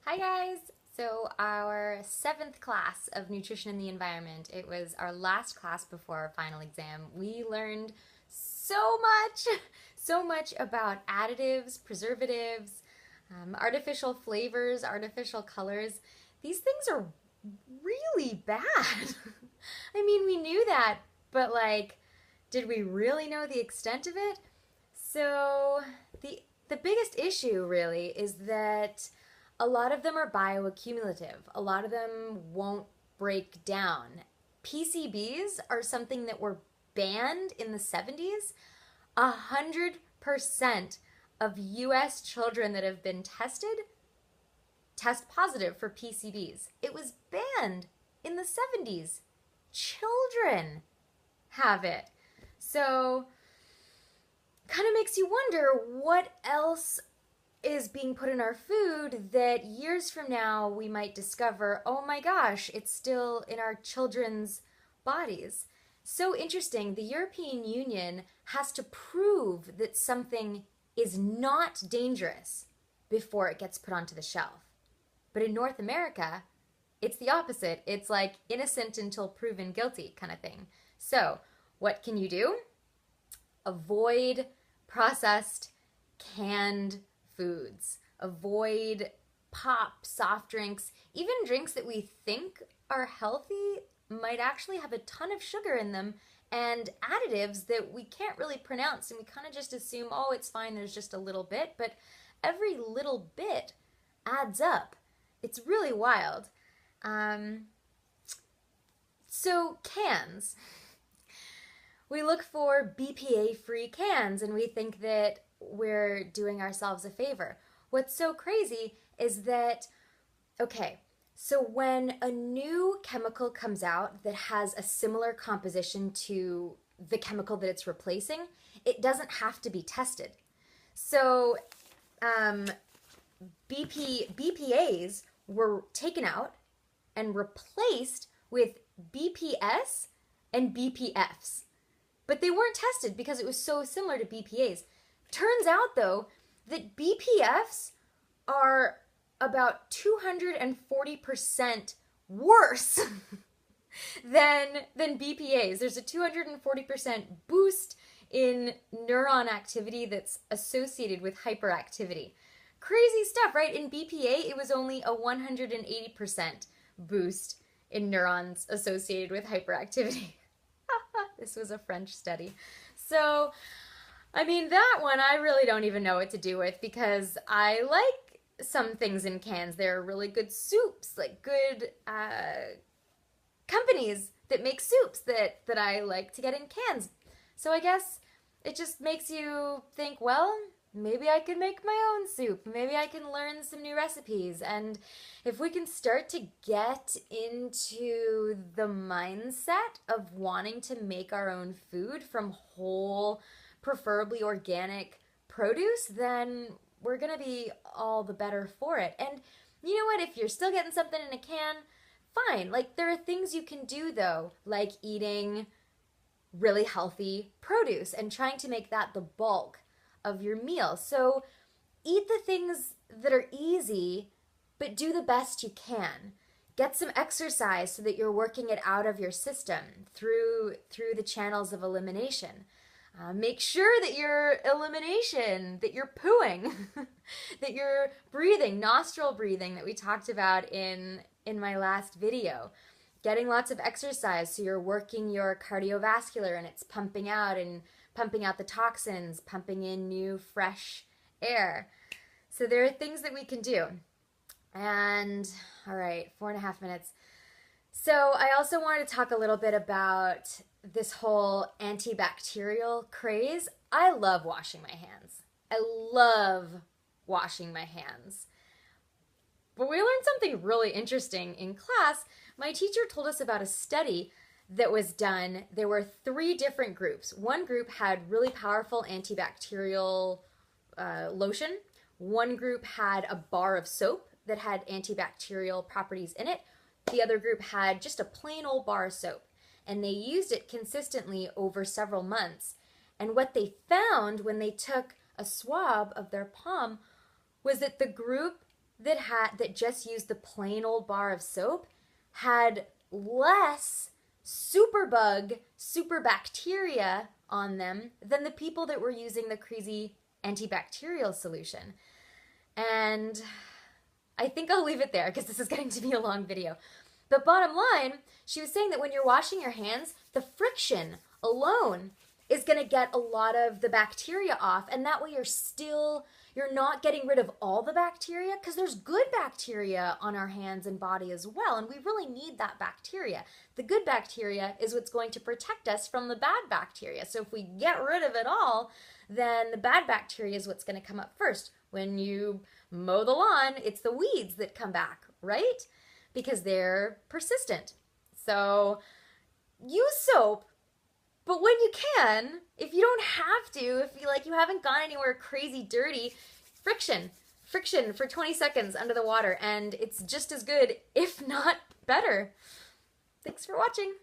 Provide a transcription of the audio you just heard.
Hi guys! So our seventh class of Nutrition in the Environment, it was our last class before our final exam. We learned so much, so much about additives, preservatives, artificial flavors, artificial colors. These things are really bad. I mean, we knew that, but did we really know the extent of it? So the biggest issue really is that a lot of them are bioaccumulative. A lot of them won't break down. PCBs are something that were banned in the 70s. 100% of US children that have been tested test positive for PCBs. It was banned in the 70s. Children have it. So, kind of makes you wonder what else is being put in our food that years from now we might discover, oh my gosh, it's still in our children's bodies. So interesting, the European Union has to prove that something is not dangerous before it gets put onto the shelf. But in North America, it's the opposite. It's like innocent until proven guilty kind of thing. So, what can you do? Avoid processed, canned foods. Avoid pop, soft drinks, even drinks that we think are healthy might actually have a ton of sugar in them and additives that we can't really pronounce, and we kind of just assume, oh, it's fine, there's just a little bit, but every little bit adds up. It's really wild. So cans. We look for BPA-free cans and we think that we're doing ourselves a favor. What's so crazy is that, okay, so when a new chemical comes out that has a similar composition to the chemical that it's replacing, it doesn't have to be tested. So BPAs were taken out and replaced with BPS and BPFs. But they weren't tested because it was so similar to BPAs. Turns out, though, that BPFs are about 240% worse than BPAs. There's a 240% boost in neuron activity that's associated with hyperactivity. Crazy stuff, right? In BPA, it was only a 180% boost in neurons associated with hyperactivity. This was a French study. So, I mean, that one I really don't even know what to do with because I like some things in cans. There are really good soups, like good companies that make soups that I like to get in cans. So I guess it just makes you think, well, maybe I can make my own soup. Maybe I can learn some new recipes. And if we can start to get into the mindset of wanting to make our own food from whole, preferably organic produce, then we're going to be all the better for it. And you know what? If you're still getting something in a can, fine. Like, there are things you can do, though, like eating really healthy produce and trying to make that the bulk of your meal. So eat the things that are easy, but do the best you can. Get some exercise so that you're working it out of your system through the channels of elimination. Make sure that your elimination, that you're pooing, that you're breathing, nostril breathing that we talked about in my last video. Getting lots of exercise so you're working your cardiovascular and it's pumping out the toxins, pumping in new, fresh air. So there are things that we can do. And, all right, 4.5 minutes. So I also wanted to talk a little bit about this whole antibacterial craze. I love washing my hands. I love washing my hands. But we learned something really interesting in class. My teacher told us about a study that was done. There were 3 different groups. One group had really powerful antibacterial lotion. One group had a bar of soap that had antibacterial properties in it. The other group had just a plain old bar of soap. And they used it consistently over several months. And what they found when they took a swab of their palm was that the group that just used the plain old bar of soap had less superbug, superbacteria on them than the people that were using the crazy antibacterial solution. And I think I'll leave it there because this is getting to be a long video. But bottom line, she was saying that when you're washing your hands, the friction alone is going to get a lot of the bacteria off, and that way you're not getting rid of all the bacteria, because there's good bacteria on our hands and body as well, and we really need that bacteria. The good bacteria is what's going to protect us from the bad bacteria. So if we get rid of it all, then the bad bacteria is what's going to come up first. When you mow the lawn, it's the weeds that come back, right? Because they're persistent. So use soap, but when you can, if you don't have to, if you haven't gone anywhere crazy dirty, friction for 20 seconds under the water, and it's just as good, if not better. Thanks for watching.